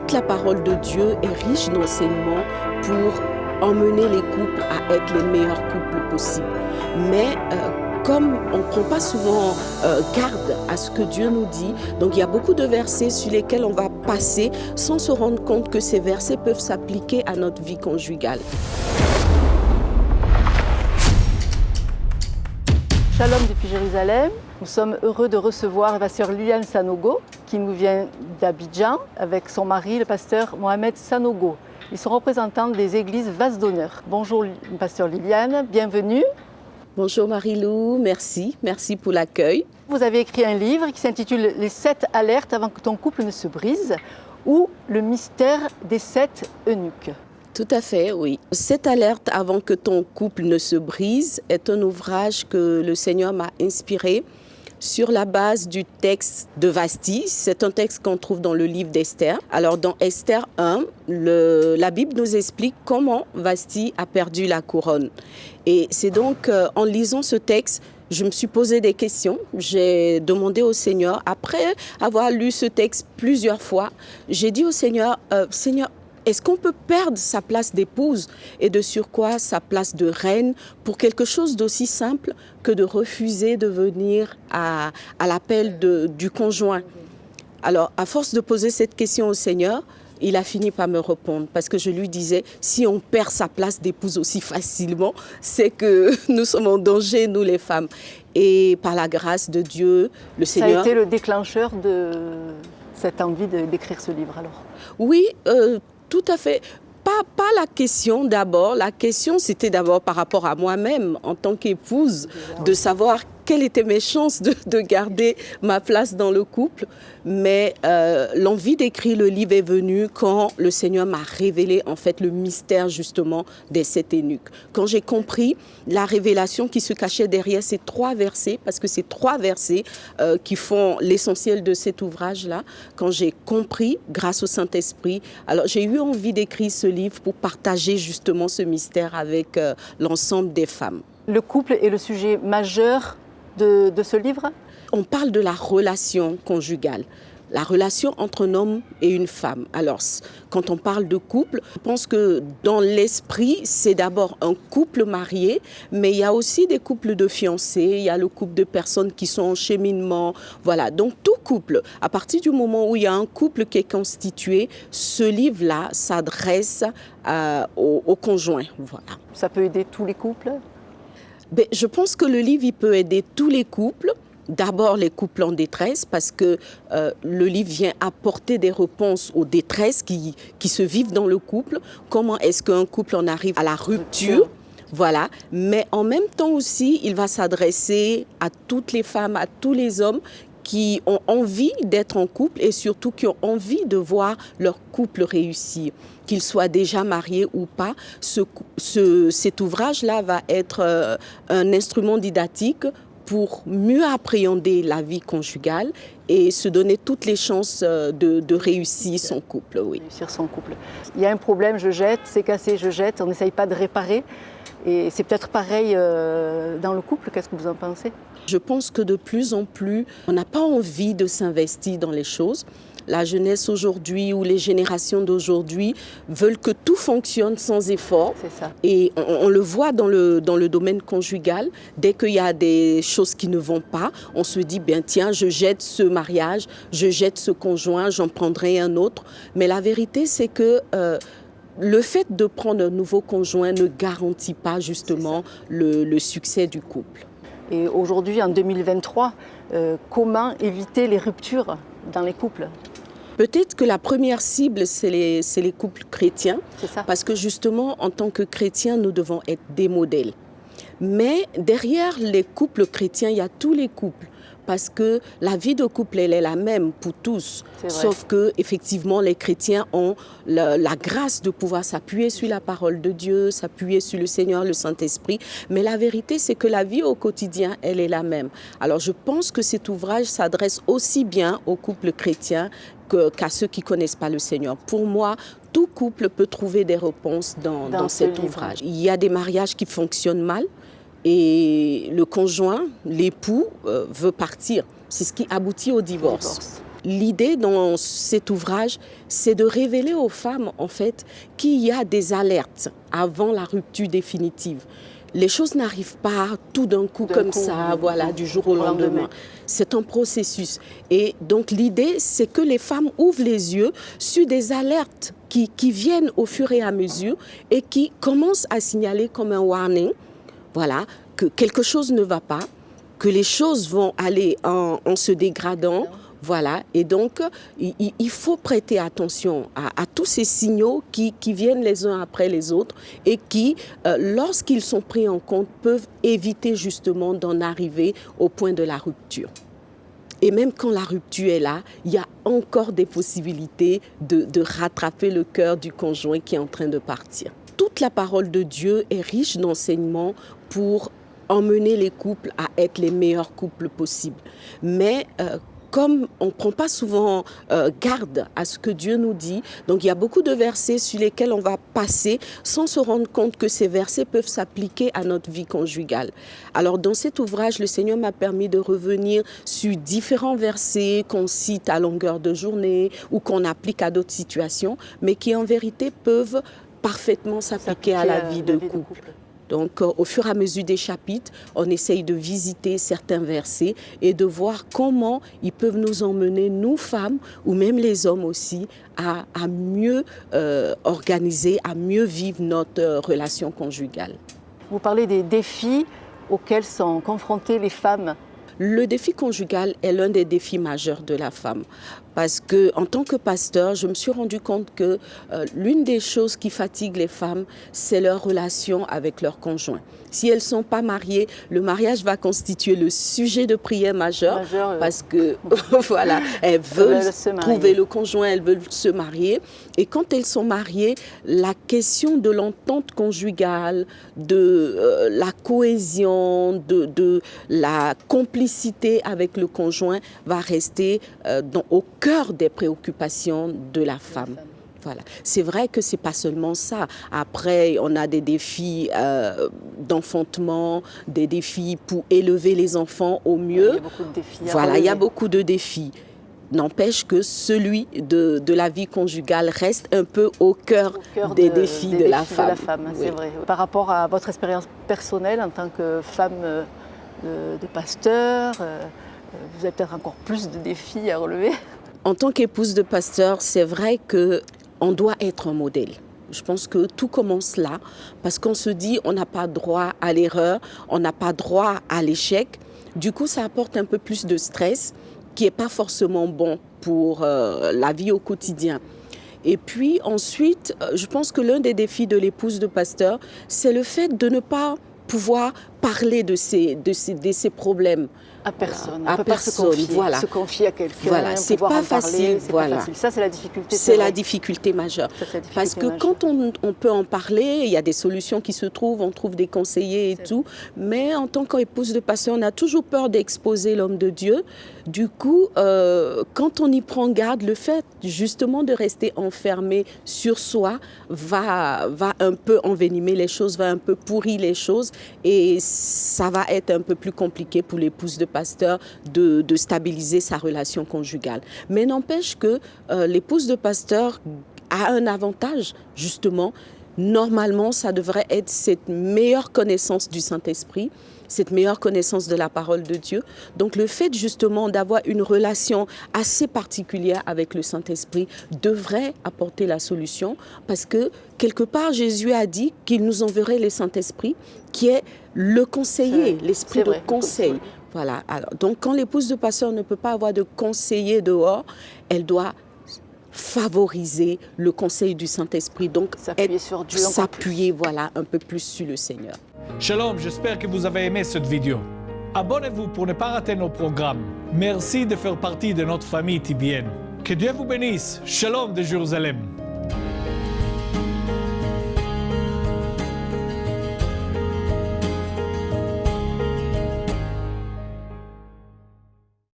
toute la parole de Dieu est riche d'enseignements pour emmener les couples à être les meilleurs couples possibles. Mais comme on ne prend pas souvent garde à ce que Dieu nous dit, donc il y a beaucoup de versets sur lesquels on va passer sans se rendre compte que ces versets peuvent s'appliquer à notre vie conjugale. Shalom depuis Jérusalem, nous sommes heureux de recevoir la sœur Liliane Sanogo qui nous vient d'Abidjan avec son mari, le pasteur Mohamed Sanogo. Ils sont représentants des églises Vase d'honneur. Bonjour pasteur Liliane, bienvenue. Bonjour Marie-Lou, merci pour l'accueil. Vous avez écrit un livre qui s'intitule « Les 7 alertes avant que ton couple ne se brise » ou « Le mystère des 7 eunuques ». Tout à fait, oui. Cette alerte avant que ton couple ne se brise est un ouvrage que le Seigneur m'a inspiré sur la base du texte de Vasti. C'est un texte qu'on trouve dans le livre d'Esther. Alors dans Esther 1, la Bible nous explique comment Vasti a perdu la couronne. Et c'est donc en lisant ce texte, je me suis posé des questions. J'ai demandé au Seigneur, après avoir lu ce texte plusieurs fois, j'ai dit au Seigneur, Seigneur, est-ce qu'on peut perdre sa place d'épouse et de surcroît sa place de reine pour quelque chose d'aussi simple que de refuser de venir à l'appel du conjoint? Alors, à force de poser cette question au Seigneur, il a fini par me répondre parce que je lui disais, si on perd sa place d'épouse aussi facilement, c'est que nous sommes en danger, nous les femmes. Et par la grâce de Dieu, le Seigneur... Ça a été le déclencheur de cette envie d'écrire ce livre alors? Oui, tout à fait. Pas la question d'abord. La question, c'était d'abord par rapport à moi-même en tant qu'épouse, de savoir quelles étaient mes chances de garder ma place dans le couple. Mais l'envie d'écrire le livre est venue quand le Seigneur m'a révélé en fait le mystère justement des 7 eunuques. Quand j'ai compris la révélation qui se cachait derrière ces 3 versets, parce que c'est 3 versets qui font l'essentiel de cet ouvrage-là, quand j'ai compris grâce au Saint-Esprit, alors j'ai eu envie d'écrire ce livre pour partager justement ce mystère avec l'ensemble des femmes. Le couple est le sujet majeur de ce livre? On parle de la relation conjugale, la relation entre un homme et une femme. Alors, quand on parle de couple, je pense que dans l'esprit, c'est d'abord un couple marié, mais il y a aussi des couples de fiancés, il y a le couple de personnes qui sont en cheminement. Voilà, donc tout couple, à partir du moment où il y a un couple qui est constitué, ce livre-là s'adresse aux conjoints. Voilà. Ça peut aider tous les couples? Ben, je pense que le livre il peut aider tous les couples. D'abord les couples en détresse parce que le livre vient apporter des réponses aux détresses qui se vivent dans le couple. Comment est-ce qu'un couple en arrive à la rupture? Voilà, mais en même temps aussi, il va s'adresser à toutes les femmes, à tous les hommes qui ont envie d'être en couple et surtout qui ont envie de voir leur couple réussir. Qu'ils soient déjà mariés ou pas, cet ouvrage-là va être un instrument didactique pour mieux appréhender la vie conjugale et se donner toutes les chances de réussir son couple. Oui. Réussir son couple. Il y a un problème, je jette, c'est cassé, je jette, on n'essaye pas de réparer. Et c'est peut-être pareil dans le couple, qu'est-ce que vous en pensez? Je pense que de plus en plus, on n'a pas envie de s'investir dans les choses. La jeunesse aujourd'hui ou les générations d'aujourd'hui veulent que tout fonctionne sans effort. C'est ça. Et on le voit dans le domaine conjugal. Dès qu'il y a des choses qui ne vont pas, on se dit, bien tiens, je jette ce mariage, je jette ce conjoint, j'en prendrai un autre. Mais la vérité, c'est que le fait de prendre un nouveau conjoint ne garantit pas justement le succès du couple. Et aujourd'hui, en 2023, comment éviter les ruptures dans les couples? Peut-être que la première cible, c'est les couples chrétiens, parce que justement, en tant que chrétiens, nous devons être des modèles. Mais derrière les couples chrétiens, il y a tous les couples. Parce que la vie de couple, elle est la même pour tous. Sauf que, effectivement, les chrétiens ont la grâce de pouvoir s'appuyer sur la parole de Dieu, s'appuyer sur le Seigneur, le Saint-Esprit. Mais la vérité, c'est que la vie au quotidien, elle est la même. Alors, je pense que cet ouvrage s'adresse aussi bien aux couples chrétiens qu'à ceux qui ne connaissent pas le Seigneur. Pour moi, tout couple peut trouver des réponses dans cet ouvrage. Il y a des mariages qui fonctionnent mal. Et le conjoint, l'époux, veut partir. C'est ce qui aboutit au divorce. L'idée dans cet ouvrage, c'est de révéler aux femmes, en fait, qu'il y a des alertes avant la rupture définitive. Les choses n'arrivent pas tout d'un coup comme ça, voilà, du jour au lendemain. C'est un processus. Et donc l'idée, c'est que les femmes ouvrent les yeux sur des alertes qui viennent au fur et à mesure et qui commencent à signaler comme un warning, voilà, que quelque chose ne va pas, que les choses vont aller en se dégradant. Voilà, et donc il faut prêter attention à tous ces signaux qui viennent les uns après les autres et qui, lorsqu'ils sont pris en compte, peuvent éviter justement d'en arriver au point de la rupture. Et même quand la rupture est là, il y a encore des possibilités de rattraper le cœur du conjoint qui est en train de partir. Toute la parole de Dieu est riche d'enseignements pour emmener les couples à être les meilleurs couples possibles. Mais comme on ne prend pas souvent garde à ce que Dieu nous dit, donc il y a beaucoup de versets sur lesquels on va passer sans se rendre compte que ces versets peuvent s'appliquer à notre vie conjugale. Alors dans cet ouvrage, le Seigneur m'a permis de revenir sur différents versets qu'on cite à longueur de journée ou qu'on applique à d'autres situations, mais qui en vérité peuvent parfaitement s'appliquer à la vie de couple. Donc, au fur et à mesure des chapitres, on essaye de visiter certains versets et de voir comment ils peuvent nous emmener, nous femmes, ou même les hommes aussi, à mieux organiser, à mieux vivre notre relation conjugale. Vous parlez des défis auxquels sont confrontées les femmes. Le défi conjugal est l'un des défis majeurs de la femme. Parce qu'en tant que pasteur, je me suis rendu compte que l'une des choses qui fatigue les femmes, c'est leur relation avec leur conjoint. Si elles ne sont pas mariées, le mariage va constituer le sujet de prière majeur parce que voilà, elles veulent trouver le conjoint, elles veulent se marier. Et quand elles sont mariées, la question de l'entente conjugale, de la cohésion, de la complicité avec le conjoint va rester au cœur des préoccupations de la femme. Voilà. C'est vrai que ce n'est pas seulement ça. Après, on a des défis d'enfantement, des défis pour élever les enfants au mieux. Il y a beaucoup de défis. Voilà, il y a beaucoup de défis. N'empêche que celui de la vie conjugale reste un peu au cœur des défis de la femme. Oui. C'est vrai. Par rapport à votre expérience personnelle en tant que femme de pasteur, vous avez peut-être encore plus de défis à relever. En tant qu'épouse de pasteur, c'est vrai qu'on doit être un modèle. Je pense que tout commence là, parce qu'on se dit on n'a pas droit à l'erreur, on n'a pas droit à l'échec. Du coup, ça apporte un peu plus de stress, qui n'est pas forcément bon pour la vie au quotidien. Et puis ensuite, je pense que l'un des défis de l'épouse de pasteur, c'est le fait de ne pas pouvoir parler de ces problèmes. À personne, à personne, se confier à quelqu'un, voilà, c'est pas facile, voilà. Pas facile. Ça, c'est la difficulté. C'est la difficulté majeure. Parce que quand on peut en parler, il y a des solutions qui se trouvent, on trouve des conseillers et tout, mais en tant qu'épouse de pasteur, on a toujours peur d'exposer l'homme de Dieu. Du coup, quand on y prend garde, le fait justement de rester enfermé sur soi va un peu envenimer les choses, va un peu pourrir les choses et ça va être un peu plus compliqué pour l'épouse de pasteur de stabiliser sa relation conjugale. Mais n'empêche que l'épouse de pasteur a un avantage, justement. Normalement, ça devrait être cette meilleure connaissance du Saint-Esprit, cette meilleure connaissance de la parole de Dieu. Donc le fait justement d'avoir une relation assez particulière avec le Saint-Esprit devrait apporter la solution parce que quelque part Jésus a dit qu'il nous enverrait le Saint-Esprit qui est le conseiller, l'esprit de conseil. Voilà. Alors, donc quand l'épouse de pasteur ne peut pas avoir de conseiller dehors, elle doit favoriser le conseil du Saint-Esprit, donc s'appuyer voilà, un peu plus sur le Seigneur. Shalom, j'espère que vous avez aimé cette vidéo. Abonnez-vous pour ne pas rater nos programmes. Merci de faire partie de notre famille TBN. Que Dieu vous bénisse. Shalom de Jérusalem.